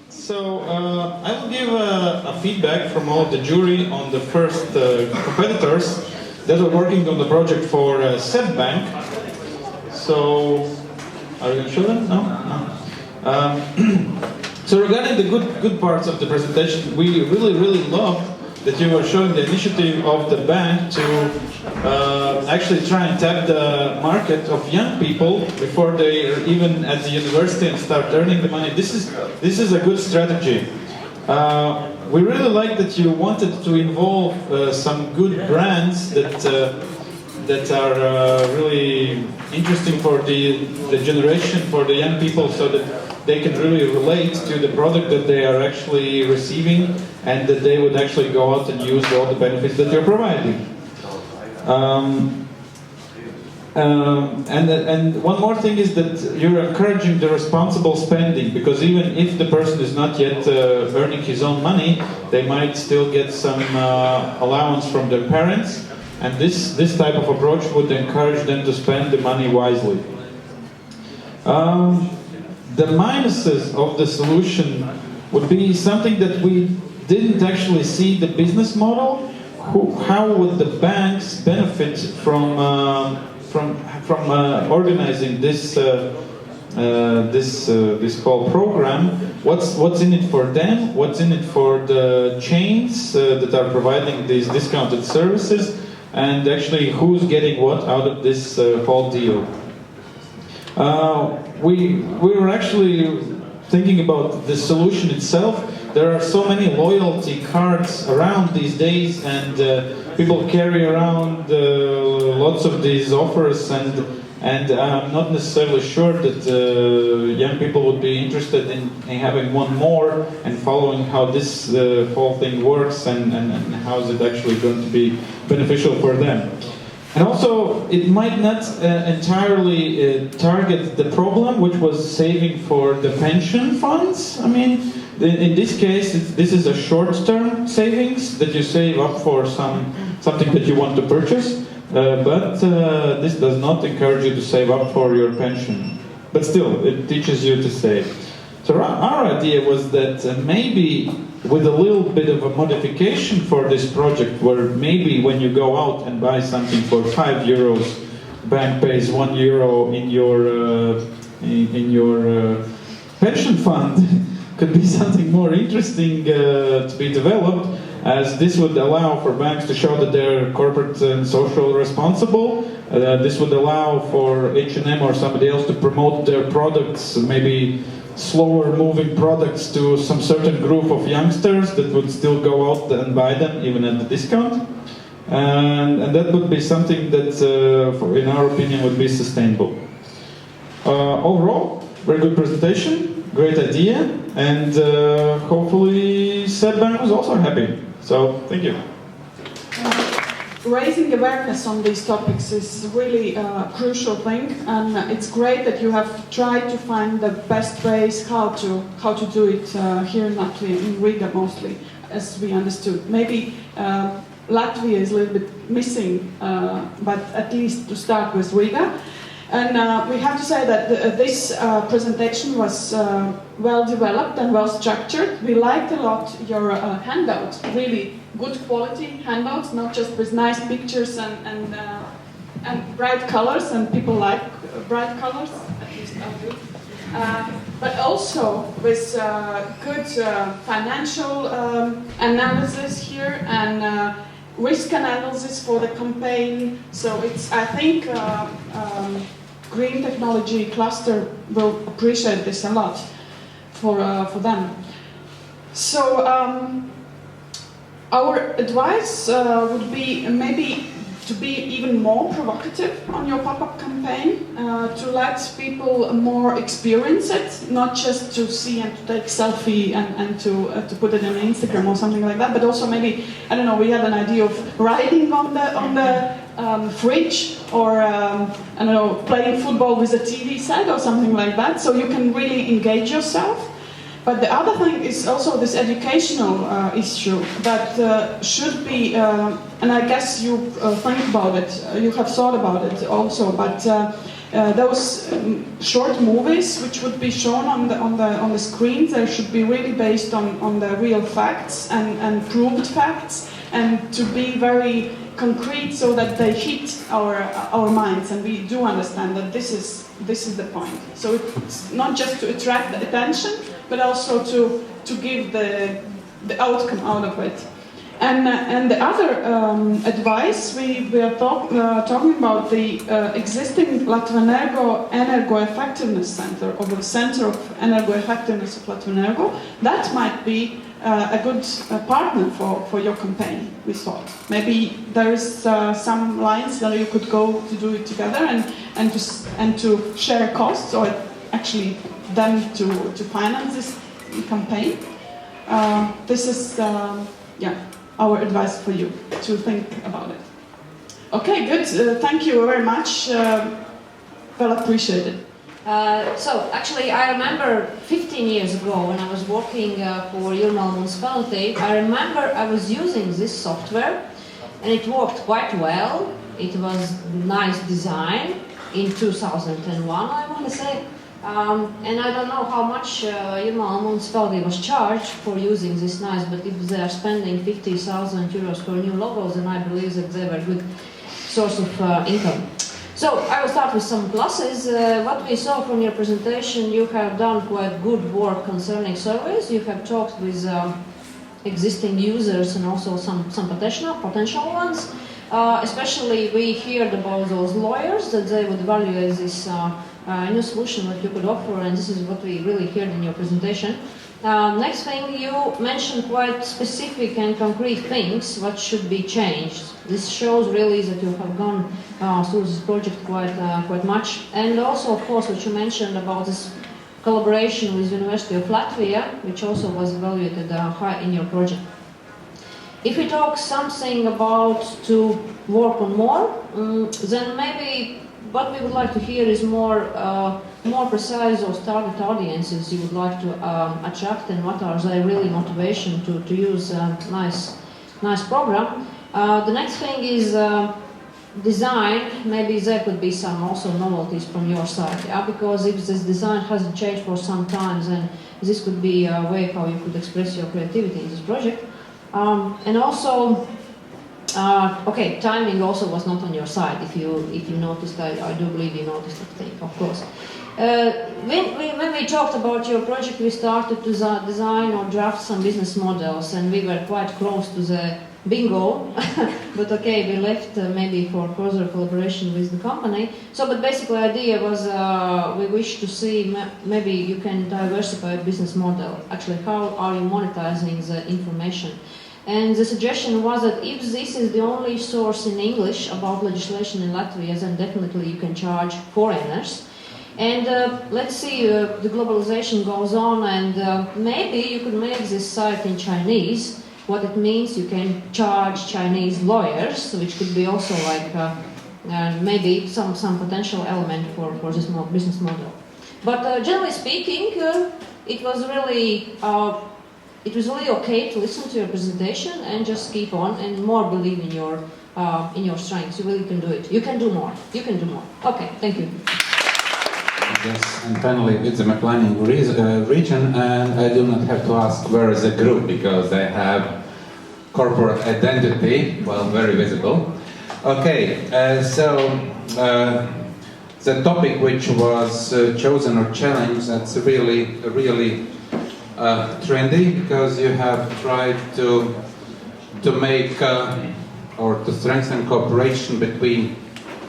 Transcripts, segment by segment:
So I will give a feedback from all of the jury on the first competitors that were working on the project for SEB Bank. So, are we going to show them? No? So regarding the good parts of the presentation, we really love that you were showing the initiative of the bank to actually try and tap the market of young people before they are even at the university and start earning the money. This is a good strategy. We really like that you wanted to involve some good brands that are really interesting for the generation, for the young people, so that they can really relate to the product that they are actually receiving, and that they would actually go out and use all the benefits that you're providing. And one more thing is that you're encouraging the responsible spending, because even if the person is not yet earning his own money, they might still get some allowance from their parents, and this type of approach would encourage them to spend the money wisely. The minuses of the solution would be something that we didn't actually see the business model. How would the banks benefit from organizing this whole program? What's in it for them? What's in it for the chains that are providing these discounted services? And actually, who's getting what out of this whole deal? We were actually thinking about the solution itself. There are so many loyalty cards around these days, and people carry around lots of these offers, and I'm not necessarily sure that young people would be interested in having one more and following how this whole thing works and how is it actually going to be beneficial for them. And also, it might not entirely target the problem, which was saving for the pension funds. I mean, in this case, this is a short-term savings that you save up for something that you want to purchase, but this does not encourage you to save up for your pension. But still, it teaches you to save. So our idea was that maybe with a little bit of a modification for this project, where maybe when you go out and buy something for €5, bank pays €1 in your pension fund, could be something more interesting to be developed, as this would allow for banks to show that they're corporate and social responsible. This would allow for H&M or somebody else to promote their products, maybe slower moving products, to some certain group of youngsters that would still go out and buy them even at the discount, and that would be something that in our opinion would be sustainable. Overall, very good presentation, great idea, and hopefully SEB Bank was also happy. So thank you. Raising awareness on these topics is really a crucial thing, and it's great that you have tried to find the best ways how to do it here in Latvia, in Riga mostly, as we understood. Maybe Latvia is a little bit missing, but at least to start with Riga. And we have to say that this presentation was well developed and well structured. We liked a lot your handouts, really good quality handouts, not just with nice pictures and bright colors, and people like bright colors, at least I do. But also with good financial analysis here, and risk analysis for the campaign. So it's, I think, Green Technology Cluster will appreciate this a lot for them. So our advice would be maybe to be even more provocative on your pop-up campaign, to let people more experience it, not just to see and to take selfie and to put it on Instagram or something like that, but also maybe, I don't know, we had an idea of riding on the fridge, or I don't know, playing football with a TV set or something like that, so you can really engage yourself. But the other thing is also this educational issue that should be, and I guess you think about it, you have thought about it also, but those short movies which would be shown on the screens, they should be really based on the real facts and proved facts, and to be very concrete so that they hit our minds and we do understand that this is the point. So it's not just to attract the attention, but also to give the outcome out of it. And the other advice, we are talking about the existing Latvenergo Energo Effectiveness Center, or the Center of Energo Effectiveness of Latvenergo. That might be a good partner for your campaign, we thought. Maybe there is some lines that you could go to do it together and to share costs, or actually them to finance this campaign. This is our advice for you to think about it. Okay, good. Thank you very much. Well appreciated. So actually I remember 15 years ago when I was working for Jurmala municipality, I remember I was using this software and it worked quite well. It was nice design in 2001, I want to say. And I don't know how much Jurmala municipality was charged for using this nice, but if they are spending 50,000 euros for new logos, then I believe that they were a good source of income. So I will start with some pluses. What we saw from your presentation, you have done quite good work concerning surveys. You have talked with existing users and also some potential ones. Especially we heard about those lawyers that they would evaluate this new solution that you could offer, and this is what we really heard in your presentation. Next thing, you mentioned quite specific and concrete things what should be changed. This shows really that you have gone through this project quite much. And also, of course, what you mentioned about this collaboration with University of Latvia, which also was evaluated high in your project. If we talk something about to work on more, then maybe what we would like to hear is more precise or target audiences you would like to attract, and what are their really motivation to use a nice program. The next thing is design. Maybe there could be some also novelties from your side, because if this design hasn't changed for some time, then this could be a way how you could express your creativity in this project. And also, okay, timing also was not on your side. If you noticed, I do believe you noticed that thing, of course. When we talked about your project, we started to design or draft some business models, and we were quite close to the bingo. But okay, we left maybe for further collaboration with the company. So, but basically, the idea was we wish to see maybe you can diversify a business model. Actually, how are you monetizing the information? And the suggestion was that if this is the only source in English about legislation in Latvia, then definitely you can charge foreigners. And let's see, the globalization goes on, and maybe you could make this site in Chinese. What it means, you can charge Chinese lawyers, which could be also like maybe some potential element for this business model. But generally speaking, it was really okay to listen to your presentation and just keep on and more believe in your strengths. You really can do it. You can do more. You can do more. Okay, thank you. Yes, and finally it's the McLanning region, and I do not have to ask where is the group, because they have corporate identity, well, very visible. Okay, so the topic which was chosen or challenged, that's really trendy, because you have tried to make or to strengthen cooperation between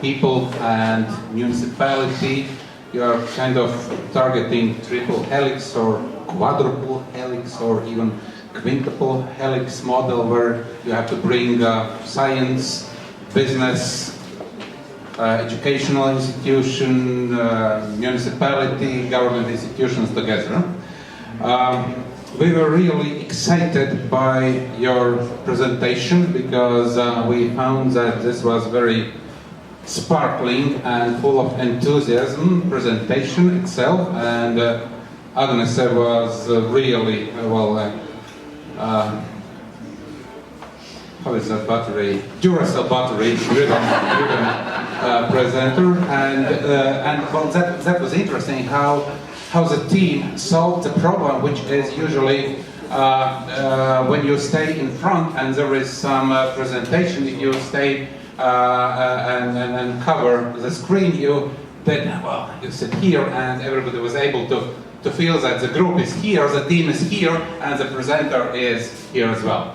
people and municipality. You are kind of targeting triple helix or quadruple helix or even quintuple helix model, where you have to bring science, business, educational institution, municipality, government institutions together. We were really excited by your presentation, because we found that this was very sparkling and full of enthusiasm presentation itself, and Agnes was really how is that battery? Duracell battery driven presenter, and well, that was interesting how the team solved the problem, which is usually when you stay in front and there is some presentation. If you stay and cover the screen, you sit here, and everybody was able to feel that the group is here, the team is here, and the presenter is here as well.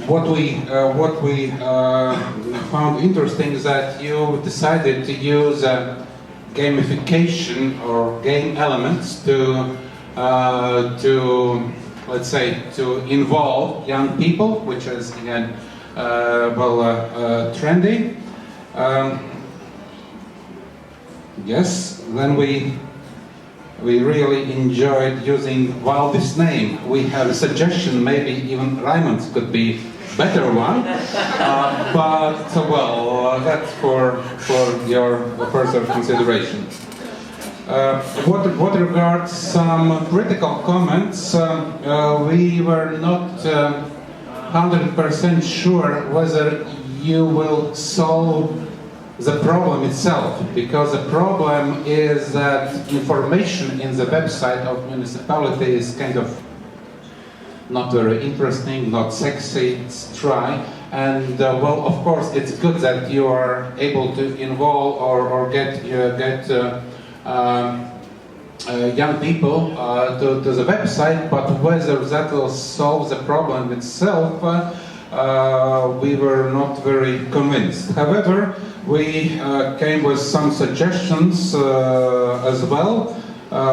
What we found interesting is that you decided to use gamification or game elements to let's say to involve young people, which is again trendy. Yes, then we really enjoyed using wildest name. We have a suggestion, maybe even Raymond's could be better one, but that's for your further consideration. What regards some critical comments, we were not 100% sure whether you will solve the problem itself, because the problem is that information in the website of municipality is kind of not very interesting, not sexy, it's dry, and of course it's good that you are able to involve or get young people to the website, but whether that will solve the problem itself, we were not very convinced. However, we came with some suggestions as well.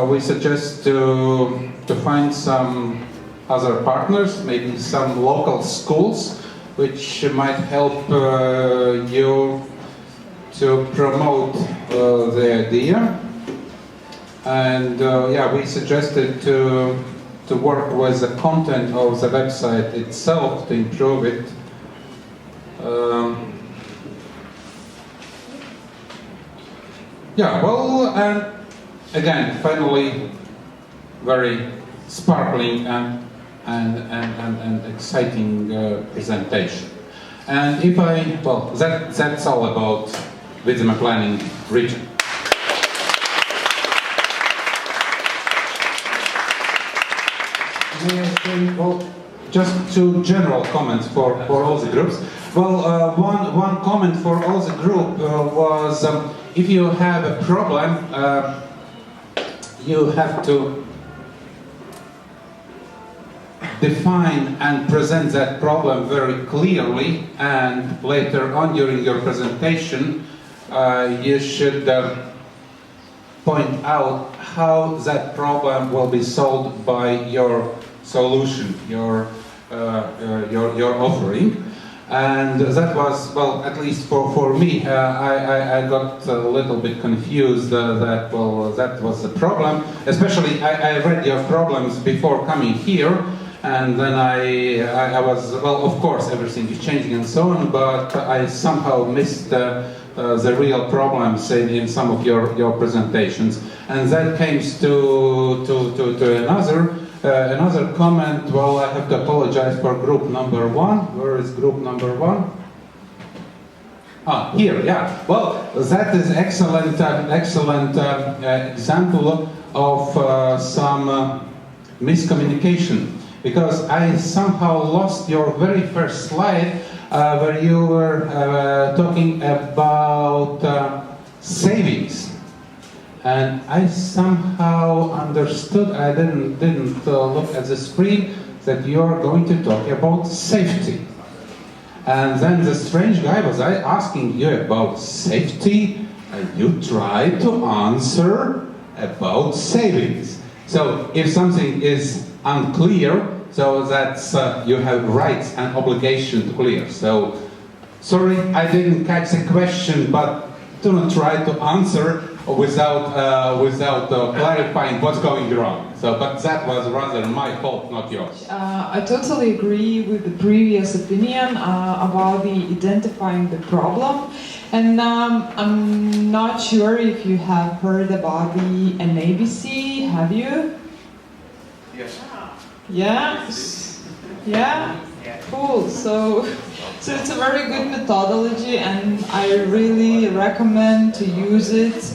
We suggest to find some other partners, maybe some local schools, which might help you to promote the idea. And we suggested to work with the content of the website itself to improve it. And again, finally, very sparkling and exciting presentation. And that's all about Vidzeme Planning region. Just two general comments for all the groups. One comment for all the group was if you have a problem, you have to define and present that problem very clearly, and later on during your presentation you should point out how that problem will be solved by your solution, your offering. And that was, at least for me, I got a little bit confused that was the problem. Especially, I read your problems before coming here, and then I was, of course, everything is changing and so on, but I somehow missed the real problems in some of your presentations. And that comes to another comment. I have to apologize for group number 1. Where is group number 1? Here, yeah. That is excellent example of some miscommunication, because I somehow lost your very first slide where you were talking about savings. And I somehow understood, I didn't look at the screen, that you are going to talk about safety. And then the strange guy was asking you about safety, and you tried to answer about savings. So if something is unclear, so that's you have rights and obligation to clear. So sorry, I didn't catch the question, but do not try to answer without clarifying what's going wrong. But that was rather my fault, not yours. I totally agree with the previous opinion about the identifying the problem, and I'm not sure if you have heard about the NABC. Have you? Yes. Yeah. Yeah. Cool. So it's a very good methodology, and I really recommend to use it.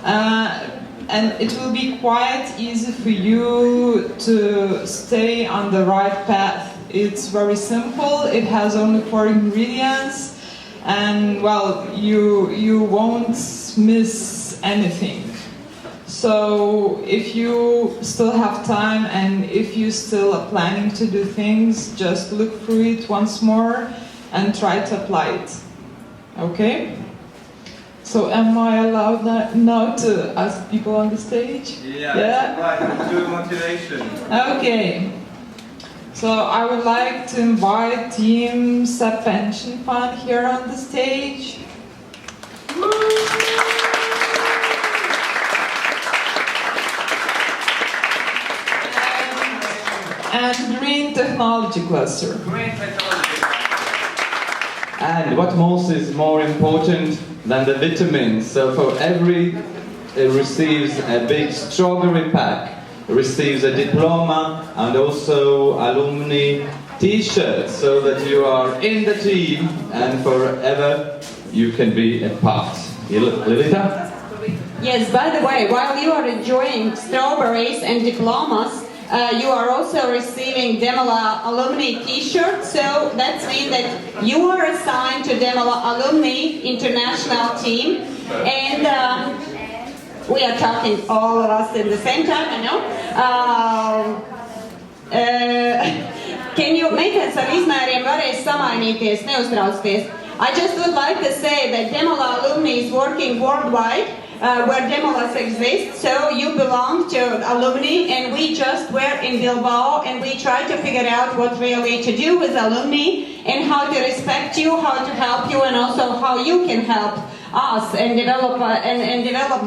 And it will be quite easy for you to stay on the right path. It's very simple. It has only 4 ingredients, and well, you won't miss anything. So if you still have time and if you still are planning to do things, just look through it once more and try to apply it. Okay? So am I allowed now to ask people on the stage? Yeah, that's right. Let's do motivation. Okay. So I would like to invite Team SAP Pension Fund here on the stage. And Green Technology Cluster. Green technology. And what most is more important than the vitamins? So for every receives a big strawberry pack, receives a diploma and also alumni t-shirts, so that you are in the team and forever you can be a part. Lilita? Yes, by the way, while you are enjoying strawberries and diplomas, you are also receiving Demola alumni t-shirts, so that means that you are assigned to Demola alumni international team, and we are talking all of us at the same time, I know. Can you make us ar izmēriem varēs samainīties, neuztraucieties. I just would like to say that Demola alumni is working worldwide, where Demolas exist, so you belong to alumni, and we just were in Bilbao and we try to figure out what really to do with alumni and how to respect you, how to help you, and also how you can help us and develop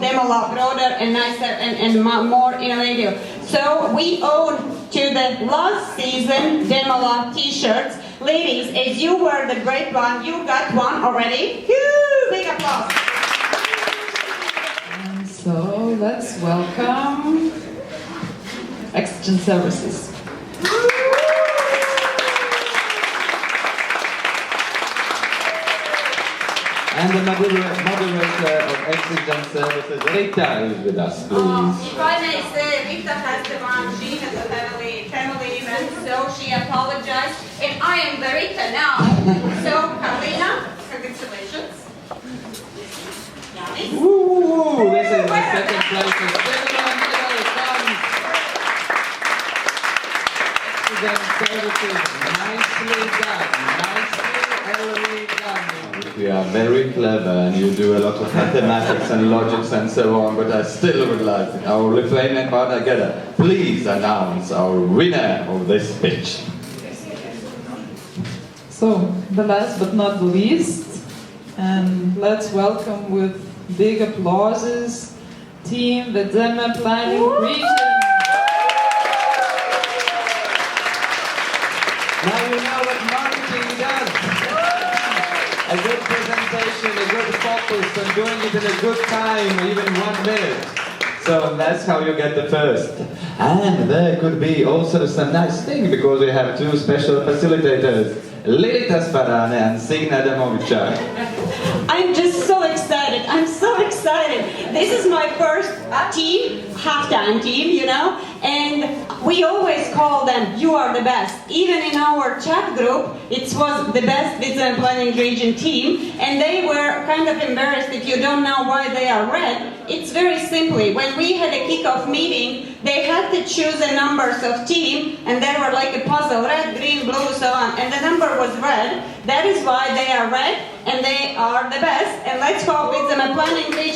Demola broader and nicer and more innovative. So we owe to the last season Demola t-shirts. Ladies, as you were the great one, you got one already. Woo! Big applause. So let's welcome Oxygen Services. And the moderator of Oxygen Services, Rita, is with us, please. If I may say, Rita has the one, she has a family event, so she apologized, and I am the Rita now. So, Karolina, congratulations. Nice. Woo! This is the second place in Finland. Here comes Oxygen Services. Nicely done. We are very clever and you do a lot of mathematics and logics and so on, but I still would like our Lithuanian partner together. Please announce our winner of this pitch. So, the last but not the least, and let's welcome with big applauses, Team Vedeme Planning Region. Now you know what marketing does. A good presentation, a good focus, and doing it in a good time, even 1 minute. So that's how you get the first. And there could be also some nice thing, because we have 2 special facilitators, Lilita Sparane and Signa Damovica. I'm just so excited. I'm so excited. This is my first team, halftime team, you know, and we always call them, you are the best. Even in our chat group, it was the best Business Planning Region team, and they were kind of embarrassed if you don't know why they are red. It's very simply, when we had a kickoff meeting, they had to choose the numbers of team, and they were like a puzzle, red, green, blue, so on, and the number was red. That is why they are red, and they are the best. And let's hope it's a planning region